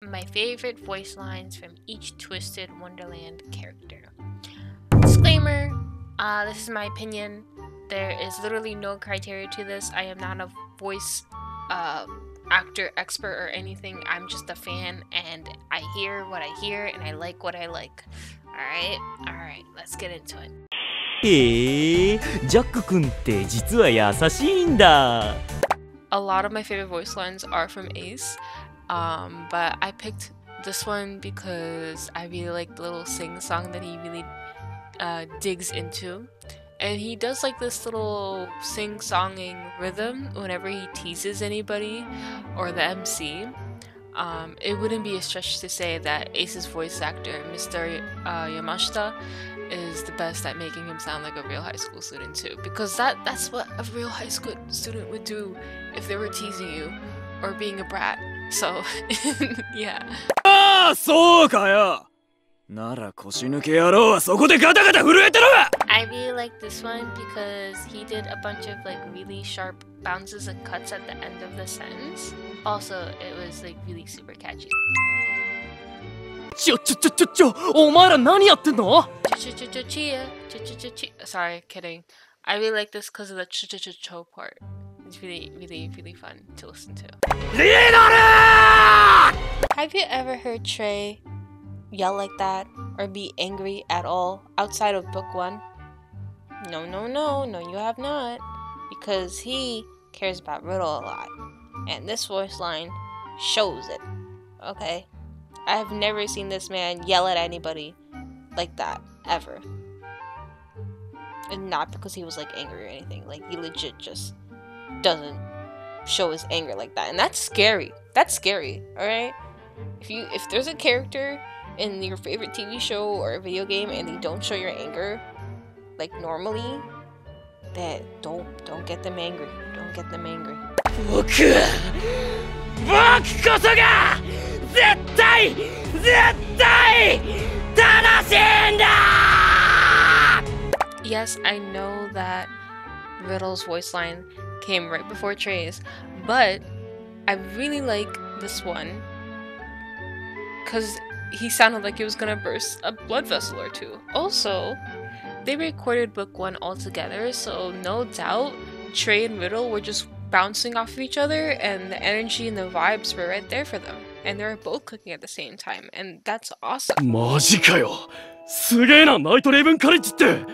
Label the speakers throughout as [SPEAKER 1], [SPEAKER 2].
[SPEAKER 1] my favorite voice lines from each Twisted Wonderland character. Disclaimer, this is my opinion. There is literally no criteria to this. I am not a voice actor expert or anything. I'm just a fan and I hear what I hear and I like what I like. Alright, let's get into it.
[SPEAKER 2] ジャック君って実は優しいんだ。
[SPEAKER 1] A lot of my favorite voice lines are from Ace, but I picked this one because I really like the little sing-song that he really digs into. And he does like this little sing-songing rhythm whenever he teases anybody or the MC. It wouldn't be a stretch to say that Ace's voice actor, Mr. Yamashita, is the best at making him sound like a real high school student too, because that's what a real high school student would do if they were teasing you or being a brat. So yeah.
[SPEAKER 2] そうかよ。なら腰抜け野郎はそこでガタガタ震えてろ。
[SPEAKER 1] I really like this one because he did a bunch of like really sharp bounces and cuts at the end of the sentence. Also, it was like really super catchy.
[SPEAKER 2] お前ら何やってんの?
[SPEAKER 1] Sorry, kidding. I really like this because of the cho part. It's really fun to listen to. Have you ever heard Trey yell like that or be angry at all outside of book 1? No, you have not. Because he cares about Riddle a lot. And this voice line shows it. Okay? I have never seen this man yell at anybody like that, ever. And not because he was like angry or anything. Like, he legit just doesn't show his anger like that. And that's scary. That's scary, alright? If there's a character in your favorite TV show or a video game and they don't show your anger like normally, then don't get them angry. Don't get them angry. Yes, I know that Riddle's voice line came right before Trey's, but I really like this one because he sounded like he was gonna burst a blood vessel or two. Also, they recorded book 1 all together, so no doubt Trey and Riddle were just bouncing off of each other and the energy and the vibes were right there for them. And they were both clicking at the same time, and that's awesome.
[SPEAKER 2] マジかよ。すげえな、ナイトレイブンカレッジって。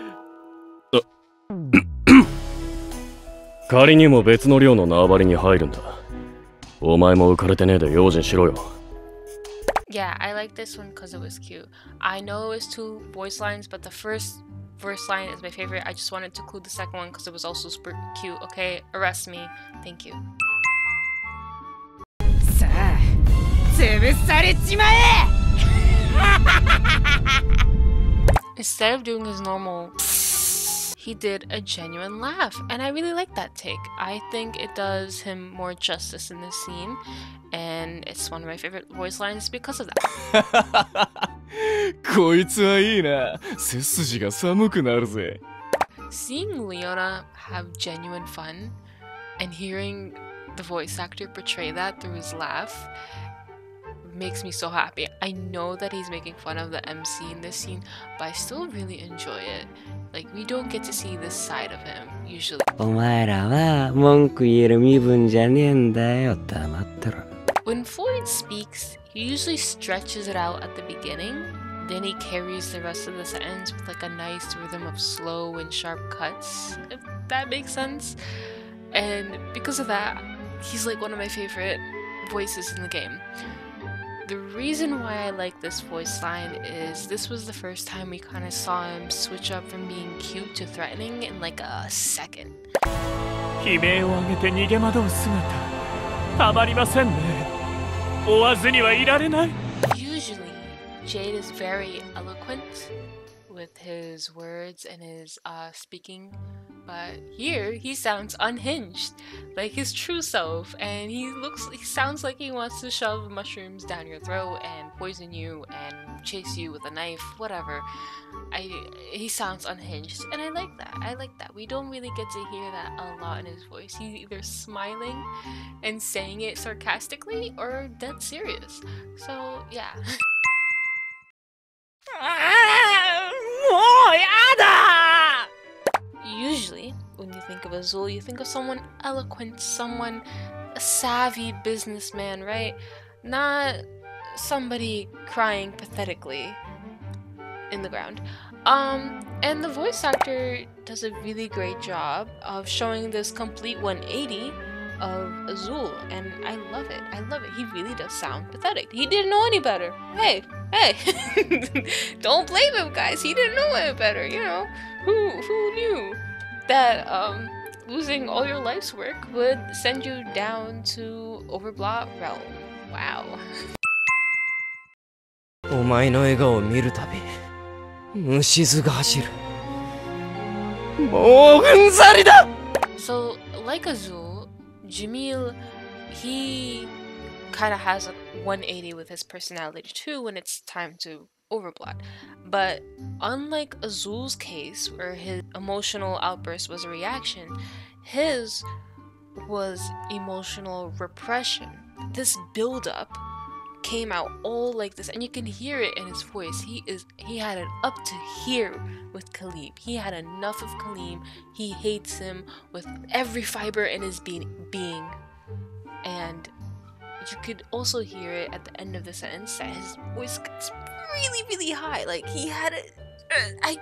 [SPEAKER 2] 仮にも別の寮の縄張りに入るんだ。お前も浮かれてねえで用心しろよ。
[SPEAKER 1] Yeah, I like this one because it was cute. I know it was 2 voice lines, but the first verse line is my favorite. I just wanted to include the second one because it was also super cute. Okay, arrest me. Thank you. Instead of doing his normal, he did a genuine laugh, and I really like that take. I think it does him more justice in this scene, and it's one of my favorite voice lines because of that.
[SPEAKER 2] こいつはいいな。背筋が寒くなるぜ。
[SPEAKER 1] Seeing Leona have genuine fun and hearing the voice actor portray that through his laugh makes me so happy. I know that he's making fun of the MC in this scene, but I still really enjoy it. Like, we don't get to see this side of him, usually.
[SPEAKER 3] お前らは文句言える身分じゃねえんだよ。黙ってろ。
[SPEAKER 1] When Floyd speaks, he usually stretches it out at the beginning, then he carries the rest of the sentence with like a nice rhythm of slow and sharp cuts, if that makes sense. And because of that, he's like one of my favorite voices in the game. The reason why I like this voice line is this was the first time we kind of saw him switch up from being cute to threatening in like a second.
[SPEAKER 2] 悲鳴を上げて逃げ惑う姿、たまりませんね。追わずにはいられない。
[SPEAKER 1] Usually, Jade is very eloquent with his words and his speaking But here, he sounds unhinged, like his true self, and he sounds like he wants to shove mushrooms down your throat and poison you and chase you with a knife, whatever. He sounds unhinged, and I like that. I like that. We don't really get to hear that a lot in his voice. He's either smiling and saying it sarcastically or dead serious. So, yeah. Usually, when you think of Azul, you think of someone eloquent, someone a savvy businessman, right? Not somebody crying pathetically in the ground. And the voice actor does a really great job of showing this complete 180 of Azul, and I love it. I love it. He really does sound pathetic. He didn't know any better. Hey, don't blame him, guys. He didn't know any better. You know, who knew that losing all your life's work would send you down to Overblot realm? Wow.
[SPEAKER 3] お前の笑顔を見るたび虫唾が走る。もううんざりだ。
[SPEAKER 1] So, like Azul, Jamil, he kind of has a 180 with his personality too when it's time to overblot. But unlike Azul's case, where his emotional outburst was a reaction, his was emotional repression. This build-up came out all like this, and you can hear it in his voice. He had it up to here with Kaleem. He had enough of Kaleem. He hates him with every fiber in his being. And you could also hear it at the end of the sentence that his voice gets really, really high. Like he had it.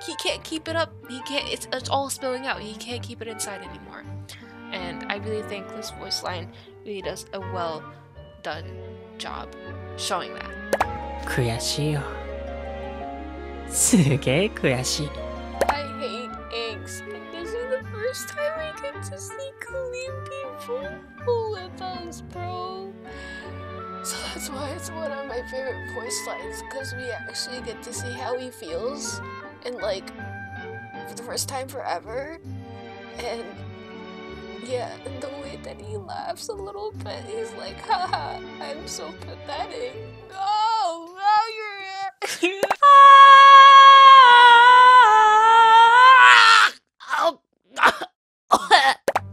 [SPEAKER 1] He can't keep it up. He can't. It's all spilling out. He can't keep it inside anymore. And I really think this voice line really does a well done job showing that.
[SPEAKER 3] 悔しいよ。すげえ悔しい。
[SPEAKER 1] I hate eggs, but this is the first time I get to see Kaleem be vocal with us, bro. So that's why it's one of my favorite voice lines, because we actually get to see how he feels, and like for the first time forever, and yeah, and the way that he laughs a little bit, he's like, haha, I'm so pathetic. Oh, you're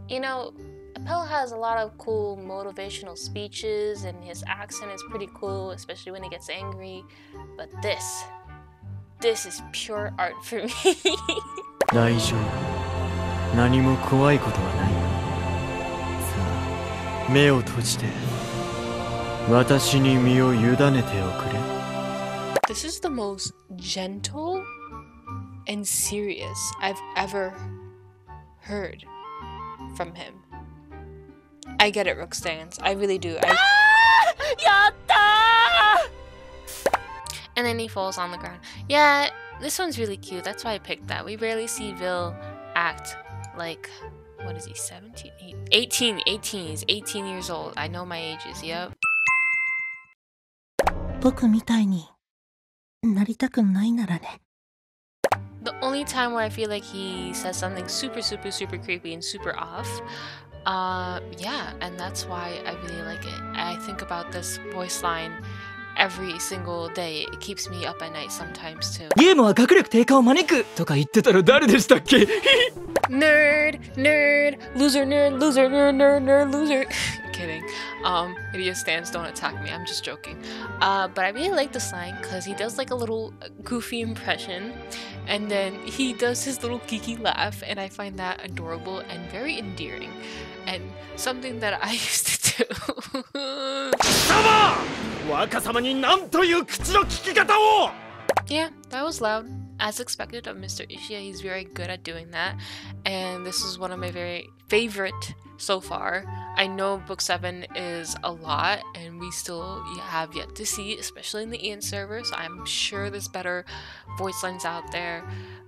[SPEAKER 1] You know, Appel has a lot of cool motivational speeches, and his accent is pretty cool, especially when he gets angry. But this is pure art for me.
[SPEAKER 2] 大丈夫。何も怖いことはない。さあ、目を閉じて。私に身を委ねておくれ。
[SPEAKER 1] This is the most gentle and serious I've ever heard from him. I get it, Rookstans. I really do. And then he falls on the ground. Yeah, this one's really cute. That's why I picked that. We rarely see Vil act like, what is he, 17? 18. He's 18 years old. I know my ages, yep.
[SPEAKER 4] 僕みたいになりたくないならね。
[SPEAKER 1] The only time where I feel like he says something super, super, super creepy and super off, yeah, and that's why I really like it. I think about this voice line every single day. It keeps me up at night sometimes too.
[SPEAKER 2] ゲームは学力低下を招くとか言ってたら誰でしたっけ
[SPEAKER 1] Nerd, loser, loser. Kidding. Idiot stands, don't attack me. I'm just joking. But I really like this line because he does like a little goofy impression, and then he does his little geeky laugh, and I find that adorable and very endearing, and something that I used to do. Yeah, that was loud. As expected of Mr. Ishii, he's very good at doing that, and this is one of my very favorite so far. I know Book 7 is a lot, and we still have yet to see, especially in the Ian server, so I'm sure there's better voice lines out there,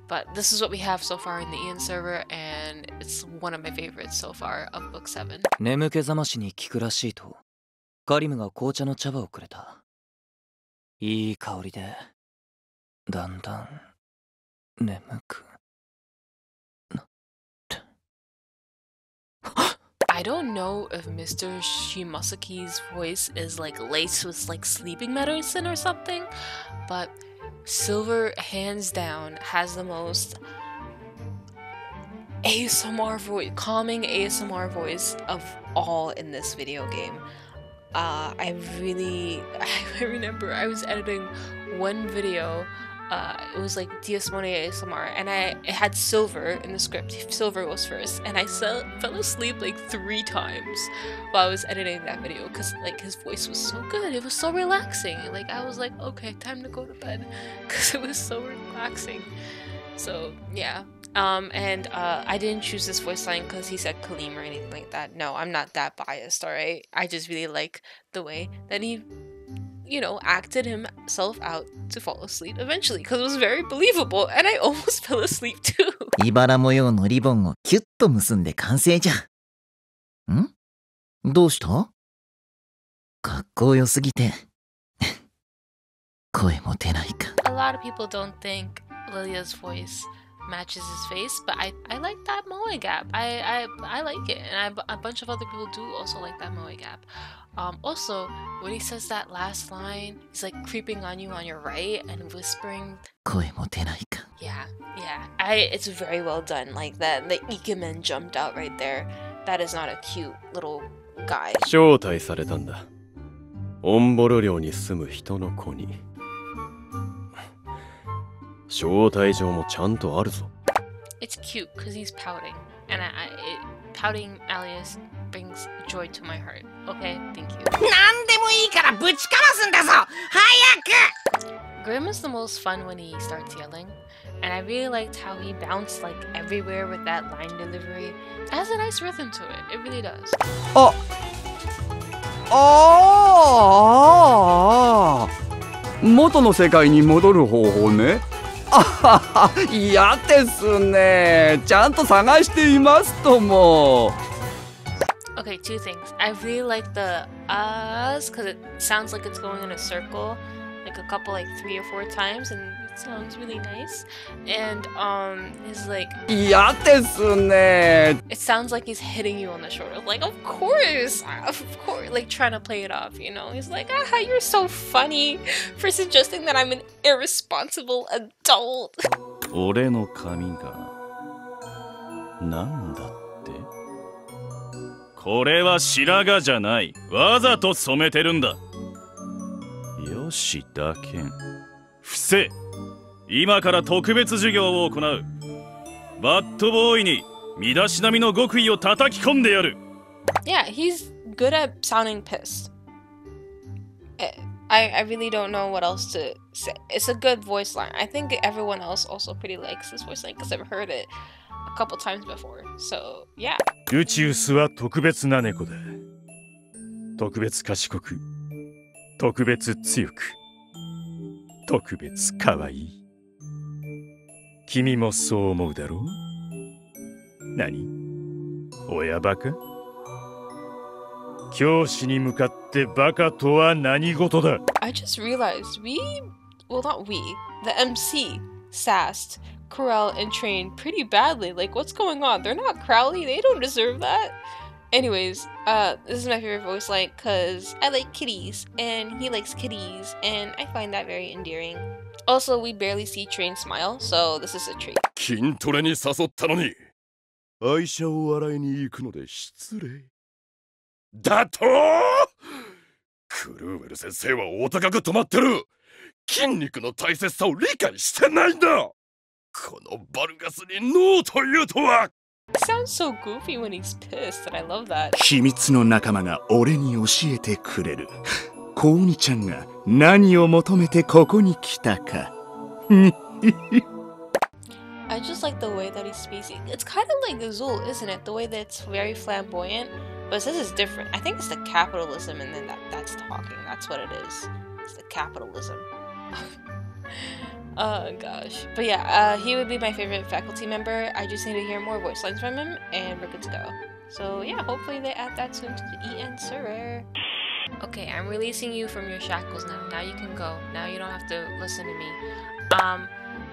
[SPEAKER 1] but this is what we have so far in the Ian server, and it's one of my favorites so far of Book 7.
[SPEAKER 5] 眠気覚ましに効くらしいと、カリムが紅茶の茶葉をくれた。いい香りで、だんだん眠くなって。
[SPEAKER 1] I don't know if Mr. Shimasuki's voice is like laced with like sleeping medicine or something, but Silver hands down has the most ASMR voice, calming ASMR voice of all in this video game. I remember I was editing one video. It was like Diasmone ASMR, and it had Silver in the script. Silver was first, and I fell asleep like 3 times while I was editing that video because like his voice was so good. It was so relaxing. Like I was like, okay, time to go to bed because it was so relaxing. So yeah. And I didn't choose this voice line because he said Kalim or anything like that. No, I'm not that biased, alright? I just really like the way that he, you know, acted himself out to fall asleep eventually because it was very believable and I almost fell asleep too.
[SPEAKER 6] いばら模様のリボンをキュッと結んで完成じゃ。ん？どうした？かっこよすぎて声も出ないか。
[SPEAKER 1] A lot of people don't think Lilia's voice matches his face, but I like that moe gap. I like it, and a bunch of other people do also like that moe gap. Also, when he says that last line, he's like creeping on you on your right and whispering.
[SPEAKER 6] 声も出ないか。
[SPEAKER 1] Yeah. It's very well done. Like that, the ikemen jumped out right there. That is not a cute little guy.
[SPEAKER 7] 招待されたんだ。オンボロ寮に住む人の子に。招待状もちゃんとあるぞ。
[SPEAKER 1] It's cute because he's pouting, and pouting alias brings joy to my heart. Okay, thank you.
[SPEAKER 6] なんでもいいからぶちかますんだぞ。早く。
[SPEAKER 1] Grim is the most fun when he starts yelling, and I really liked how he bounced like everywhere with that line delivery. It has a nice rhythm to it. It really does.
[SPEAKER 8] 元の世界に戻る方法ね。あはは、嫌ですね。ちゃんと探していますとも。
[SPEAKER 1] Okay, 2 things. I really like the ahs because it sounds like it's going in a circle, like a couple, like 3 or 4 times, and it sounds really nice. And he's like,
[SPEAKER 8] 嫌ですね。
[SPEAKER 1] it sounds like he's hitting you on the shoulder. Like, of course, like trying to play it off, you know? He's like, ah, you're so funny for suggesting that I'm an irresponsible adult.
[SPEAKER 2] 俺の髪がなんだって？これは白髪じゃない。わざと染めてるんだ。よしだけん。伏せ。今から特別授業を行う。バッドボーイに身だしなみの極意を叩き込んでやる。
[SPEAKER 1] Yeah, he's good at sounding pissed. I really don't know what else to say. It's a good voice line. I think everyone else also pretty likes this voice line because I've heard it a couple times before. So, yeah.
[SPEAKER 2] ルチウスは特別な猫だ。特別賢く、特別強く、特別可愛い。君もそう思うだろう？何？親バカ？教師に向かってバカとは何事だ？
[SPEAKER 1] I just realized the MC sassed Corel and Train pretty badly. Like, what's going on? They're not Crowley. They don't deserve that. Anyways, this is my favorite voice line because I like kitties and he likes kitties and I find that very endearing. Also, we barely see Train smile, so this is a treat.
[SPEAKER 7] 筋トレに誘ったのに愛車を洗いに行くので失礼だと。クルーウェル先生はお高く止まってる。筋肉の大切さを理解してないんだ。このバルガスにノーと言うとは。
[SPEAKER 1] He sounds so goofy when he's pissed, and I love that.
[SPEAKER 9] 秘密の仲間が俺に教えてくれる。コウニちゃんが何を求めてここに来たか。
[SPEAKER 1] I just like the way that he's speaking. It's kind of like Azul, isn't it? The way that it's very flamboyant, but it says it's different. I think it's the capitalism, and then that's talking. That's what it is. It's the capitalism. Oh gosh. But yeah, he would be my favorite faculty member. I just need to hear more voice lines from him, and we're good to go. So yeah, hopefully they add that soon to the EN server. Okay, I'm releasing you from your shackles now. Now you can go. Now you don't have to listen to me.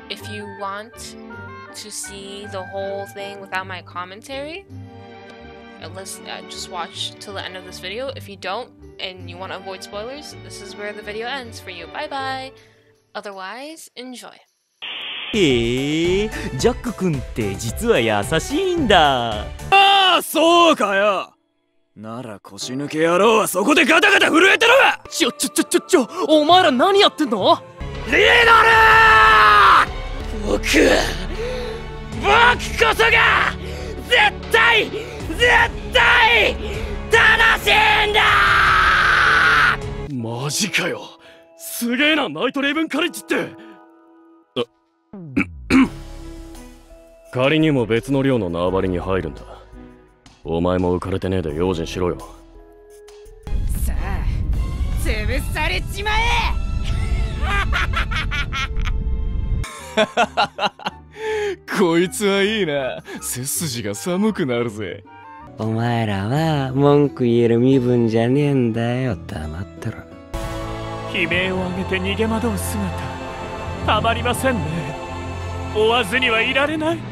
[SPEAKER 1] If you want to see the whole thing without my commentary, let's just watch till the end of this video. If you don't and you want to avoid spoilers, this is where the video ends for you. Bye bye. Otherwise, enjoy.
[SPEAKER 10] へえ、ジャック君って実は優しいんだ。
[SPEAKER 2] ああ、そうかよ。なら腰抜け野郎はそこでガタガタ震えてろ。
[SPEAKER 10] お前ら何やってんの？
[SPEAKER 2] リードルー！僕こそが絶対正しいんだ。マジかよ。すげえな、ナイトレイブンカレッジって。仮にも別の寮の縄張りに入るんだ。お前も浮かれてねえで用心しろよ。
[SPEAKER 10] さあ、潰されちまえ。
[SPEAKER 2] こいつはいいな。背筋が寒くなるぜ。
[SPEAKER 3] お前らは文句言える身分じゃねえんだよ。黙ってろ。
[SPEAKER 10] 悲鳴を上げて逃げ惑う姿、たまりませんね。追わずにはいられない。もう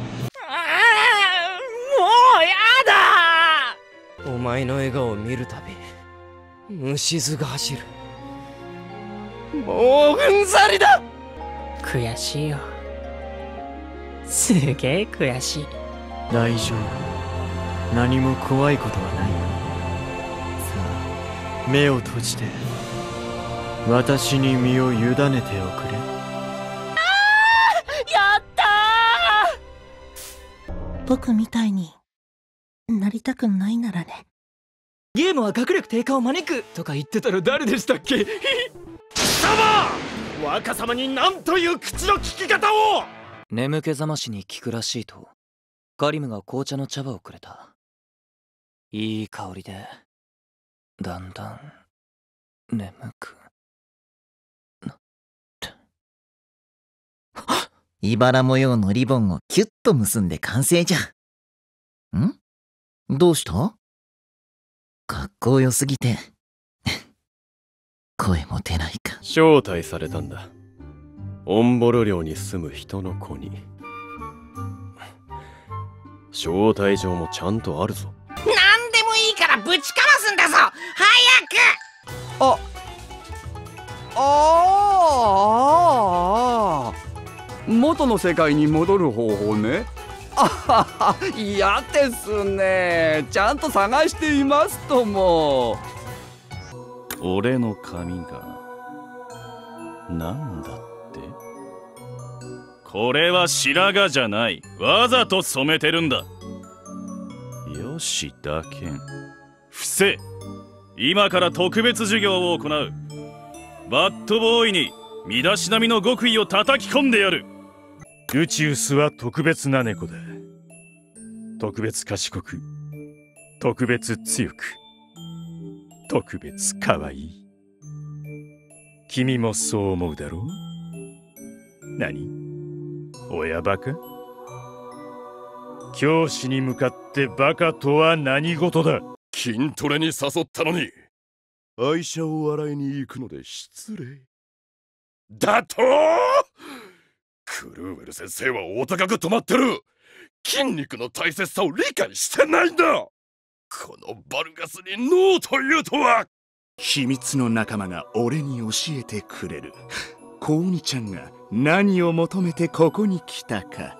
[SPEAKER 10] やだ。お前の笑顔を見るたび虫唾が走る。もううんざりだ。悔しいよ。すげえ悔しい。
[SPEAKER 11] 大丈夫、何も怖いことはない。さあ、目を閉じて私に身を委ねておくれ。
[SPEAKER 10] やったー。
[SPEAKER 4] 僕みたいになりたくないならね。
[SPEAKER 10] ゲームは学力低下を招くとか言ってたら誰でしたっけ？
[SPEAKER 2] 貴様！若様に何という口の利き方を！
[SPEAKER 5] 眠気覚ましに効くらしいとカリムが紅茶の茶葉をくれた。いい香りでだんだん眠くなって。
[SPEAKER 6] 茨模様のリボンをキュッと結んで完成じゃ。ん？どうした？かっこよすぎて声も出ないか。
[SPEAKER 2] 招待されたんだ。オンボロ寮に住む人の子に。招待状もちゃんとあるぞ。
[SPEAKER 12] なんでもいいからぶちかますんだぞ、早く。
[SPEAKER 8] 元の世界に戻る方法ね。あはは、嫌ですね。ちゃんと探していますとも。
[SPEAKER 2] 俺の髪がなんだって？これは白髪じゃない。わざと染めてるんだ。よしだけん伏せ。今から特別授業を行う。バッドボーイに身だしなみの極意を叩き込んでやる。ルチウスは特別な猫だ。特別賢く、特別強く、特別可愛い。君もそう思うだろう？何？親バカ？教師に向かってバカとは何事だ？
[SPEAKER 7] 筋トレに誘ったのに愛車を洗いに行くので失礼だと？クルーウェル先生はお高く止まってる。筋肉の大切さを理解してないんだ。このバルガスにノーというとは。
[SPEAKER 9] 秘密の仲間が俺に教えてくれる。コウニちゃんが何を求めてここに来たか。